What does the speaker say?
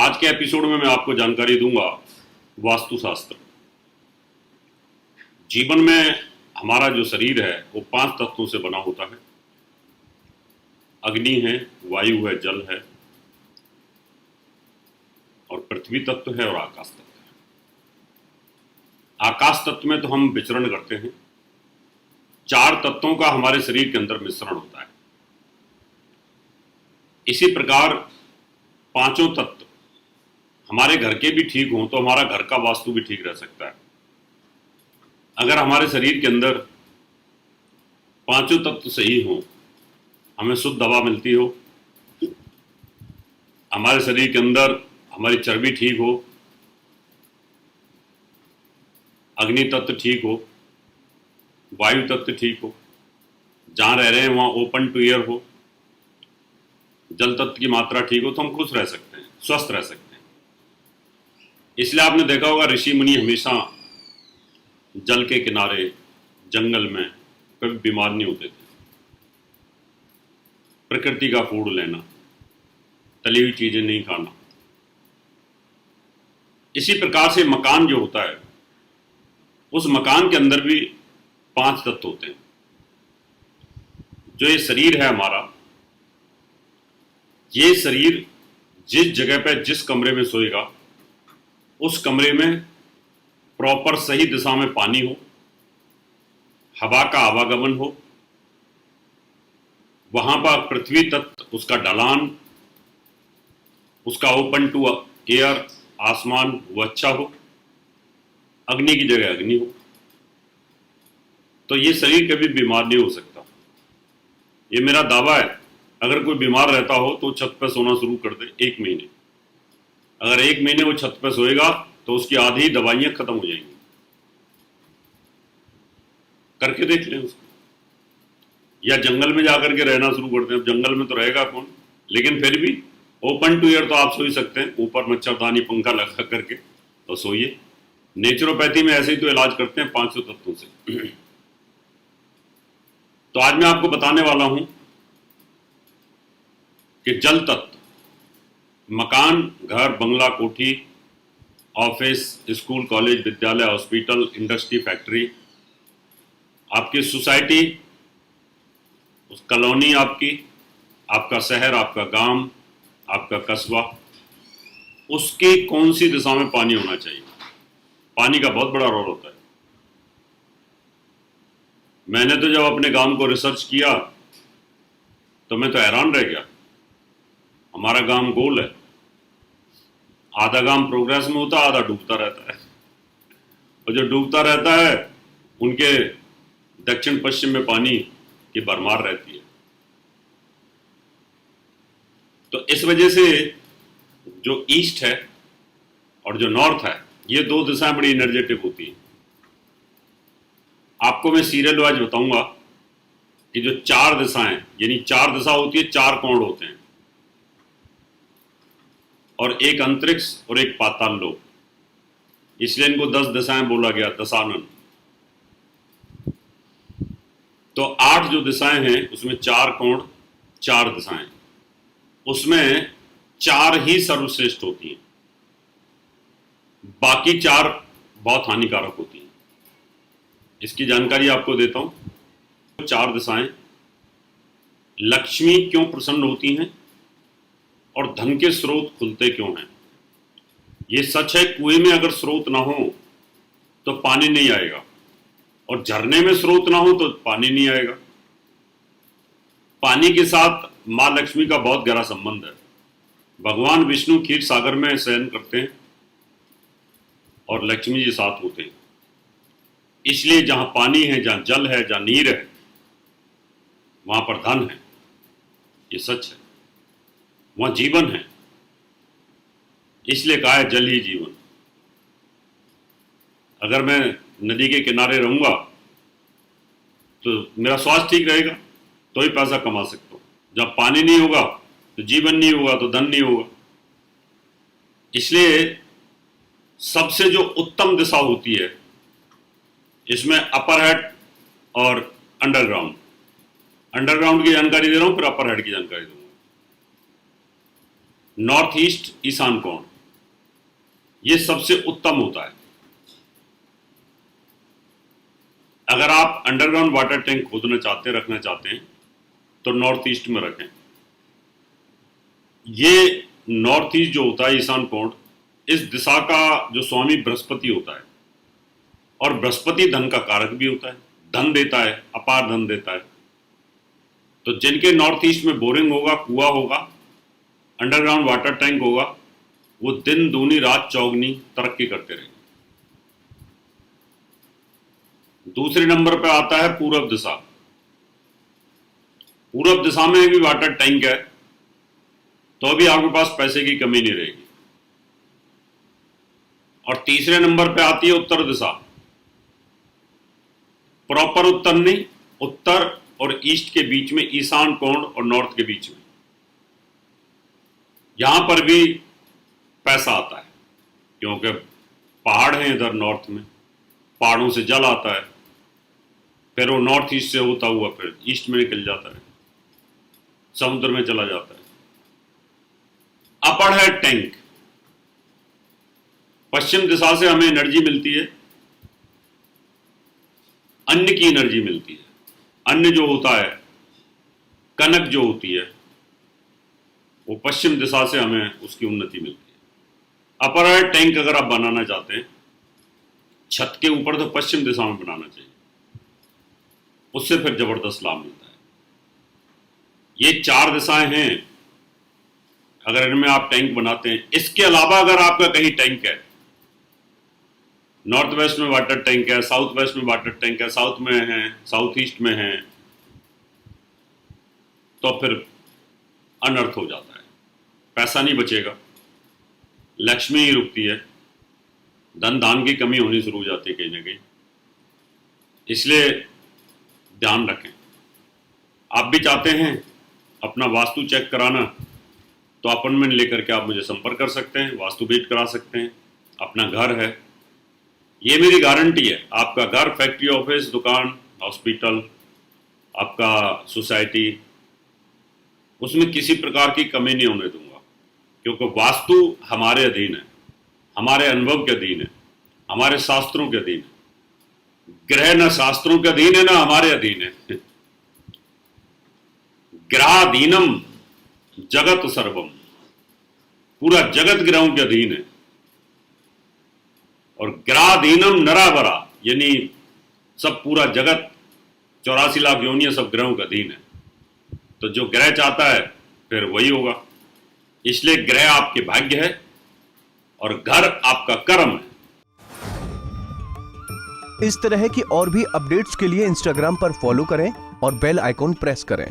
आज के एपिसोड में मैं आपको जानकारी दूंगा वास्तुशास्त्र। जीवन में हमारा जो शरीर है वो 5 तत्वों से बना होता है। अग्नि है, वायु है, जल है और पृथ्वी तत्व है और आकाश तत्व है। आकाश तत्व में तो हम विचरण करते हैं। 4 तत्वों का हमारे शरीर के अंदर मिश्रण होता है। इसी प्रकार 5 तत्व हमारे घर के भी ठीक हों तो हमारा घर का वास्तु भी ठीक रह सकता है। अगर हमारे शरीर के अंदर 5 तत्व सही हों, हमें शुद्ध हवा मिलती हो, हमारे शरीर के अंदर हमारी चर्बी ठीक हो, अग्नि तत्व ठीक हो, वायु तत्व ठीक हो, जहाँ रह रहे हैं वहाँ ओपन टू एयर हो, जल तत्व की मात्रा ठीक हो, तो हम खुश रह सकते हैं, स्वस्थ रह सकते हैं। इसलिए आपने देखा होगा ऋषि मुनि हमेशा जल के किनारे, जंगल में कभी बीमार नहीं होते थे। प्रकृति का फूड लेना, तली हुई चीजें नहीं खाना। इसी प्रकार से मकान जो होता है, उस मकान के अंदर भी 5 तत्व होते हैं। जो ये शरीर है हमारा, ये शरीर जिस जगह पे जिस कमरे में सोएगा, उस कमरे में प्रॉपर सही दिशा में पानी हो, हवा का आवागमन हो, वहां पर पृथ्वी तत्व उसका ढलान, उसका ओपन टू एयर आसमान वो अच्छा हो, अग्नि की जगह अग्नि हो, तो ये शरीर कभी बीमार नहीं हो सकता। ये मेरा दावा है। अगर कोई बीमार रहता हो तो छत पर सोना शुरू कर दे 1 महीने। अगर 1 महीने वो छत पर सोएगा तो उसकी आधी दवाइयां खत्म हो जाएंगी। करके देख लें उसको। या जंगल में जाकर के रहना शुरू करते हैं। जंगल में तो रहेगा कौन, लेकिन फिर भी ओपन टू एयर तो आप सो ही सकते हैं। ऊपर मच्छरदानी पंखा लगा करके तो सोइए। नेचुरोपैथी में ऐसे ही तो इलाज करते हैं 500 तत्वों से। तो आज मैं आपको बताने वाला हूं कि जल तत्व, मकान, घर, बंगला, कोठी, ऑफिस, स्कूल, कॉलेज, विद्यालय, हॉस्पिटल, इंडस्ट्री, फैक्ट्री, आपकी सोसाइटी, उस कॉलोनी आपकी, आपका शहर, आपका गांव, आपका कस्बा, उसकी कौन सी दिशा में पानी होना चाहिए। पानी का बहुत बड़ा रोल होता है। मैंने तो जब अपने गांव को रिसर्च किया तो मैं तो हैरान रह गया। हमारा गांव गोल है। आधा गांव प्रोग्रेस में होता, आधा डूबता रहता है। और जो डूबता रहता है उनके दक्षिण पश्चिम में पानी की भरमार रहती है। तो इस वजह से जो ईस्ट है और जो नॉर्थ है, ये 2 दिशाएं बड़ी एनर्जेटिक होती हैं। आपको मैं सीरियल वाइज बताऊंगा कि जो 4 दिशाएं, यानी 4 दिशा होती है, 4 कोण होते हैं, और एक अंतरिक्ष और एक पाताल लोक, इसलिए इनको 10 दिशाएं बोला गया, दशानन। तो 8 जो दिशाएं हैं उसमें 4 कोण, 4 दिशाएं, उसमें 4 ही सर्वश्रेष्ठ होती हैं, बाकी 4 बहुत हानिकारक होती हैं। इसकी जानकारी आपको देता हूं। 4 दिशाएं, लक्ष्मी क्यों प्रसन्न होती हैं और धन के स्रोत खुलते क्यों हैं। ये सच है, कुएं में अगर स्रोत ना हो तो पानी नहीं आएगा, और झरने में स्रोत ना हो तो पानी नहीं आएगा। पानी के साथ मां लक्ष्मी का बहुत गहरा संबंध है। भगवान विष्णु क्षीर सागर में शयन करते हैं और लक्ष्मी जी साथ होते हैं। इसलिए जहां पानी है, जहां जल है, जहां नीर है, वहां पर धन है। ये सच है। वहां जीवन है। इसलिए कहा है जल ही जीवन। अगर मैं नदी के किनारे रहूंगा तो मेरा स्वास्थ्य ठीक रहेगा, तो ही पैसा कमा सकता हूं। जब पानी नहीं होगा तो जीवन नहीं होगा, तो धन नहीं होगा। इसलिए सबसे जो उत्तम दिशा होती है, इसमें अपर हेड और अंडरग्राउंड। अंडरग्राउंड की जानकारी दे रहा हूं, फिर अपर हेड की जानकारी दूंगा। नॉर्थ ईस्ट ईशान कोण, ये सबसे उत्तम होता है। अगर आप अंडरग्राउंड वाटर टैंक खोदना चाहते हैं, रखना चाहते हैं, तो नॉर्थ ईस्ट में रखें। ये नॉर्थ ईस्ट जो होता है ईशान कोण, इस दिशा का जो स्वामी बृहस्पति होता है, और बृहस्पति धन का कारक भी होता है, धन देता है, अपार धन देता है। तो जिनके नॉर्थ ईस्ट में बोरिंग होगा, कुआं होगा, अंडरग्राउंड वाटर टैंक होगा, वो दिन दूनी रात चौगनी तरक्की करते रहेंगे। दूसरे नंबर पर आता है पूरब दिशा। पूरब दिशा में भी वाटर टैंक है, तो भी आपके पास पैसे की कमी नहीं रहेगी। और तीसरे नंबर पे आती है उत्तर दिशा। प्रॉपर उत्तर नहीं, उत्तर और ईस्ट के बीच में, ईशान कोण और नॉर्थ के बीच में, यहां पर भी पैसा आता है, क्योंकि पहाड़ हैं इधर नॉर्थ में, पहाड़ों से जल आता है, फिर वो नॉर्थ ईस्ट से होता हुआ फिर ईस्ट में निकल जाता है, समुद्र में चला जाता है। अपर है टैंक। पश्चिम दिशा से हमें एनर्जी मिलती है, अन्न की एनर्जी मिलती है। अन्न जो होता है, कनक जो होती है, वो पश्चिम दिशा से हमें उसकी उन्नति मिलती है। अपर है टैंक अगर आप बनाना चाहते हैं छत के ऊपर, तो पश्चिम दिशा में बनाना चाहिए, उससे फिर जबरदस्त लाभ मिलता है। ये 4 दिशाएं हैं अगर इनमें आप टैंक बनाते हैं। इसके अलावा अगर आपका कहीं टैंक है, नॉर्थ वेस्ट में वाटर टैंक है, साउथ वेस्ट में वाटर टैंक है, साउथ में है, साउथ ईस्ट में है, तो फिर अनर्थ हो जाता है, पैसा नहीं बचेगा, लक्ष्मी ही रुकती है, धन दान की कमी होनी शुरू हो जाती है कहीं ना कहीं। इसलिए ध्यान रखें। आप भी चाहते हैं अपना वास्तु चेक कराना, तो अपॉइंटमेंट लेकर के आप मुझे संपर्क कर सकते हैं, वास्तु भेंट करा सकते हैं। अपना घर है, ये मेरी गारंटी है, आपका घर, फैक्ट्री, ऑफिस, दुकान, हॉस्पिटल, आपका सोसाइटी, उसमें किसी प्रकार की कमी नहीं होने दूंगा, क्योंकि वास्तु हमारे अधीन है, हमारे अनुभव के अधीन है, हमारे शास्त्रों के अधीन है। ग्रह न शास्त्रों के अधीन है, ना हमारे अधीन है। ग्रहाधीनम जगत सर्वम, पूरा जगत ग्रहों के अधीन है। और ग्रहाधीनम नरावरा, यानी सब पूरा जगत 84 लाख योनियां सब ग्रहों का अधीन है। तो जो ग्रह चाहता है फिर वही होगा। इसलिए ग्रह आपके भाग्य है और घर आपका कर्म है। इस तरह की और भी अपडेट्स के लिए इंस्टाग्राम पर फॉलो करें और बेल आइकॉन प्रेस करें।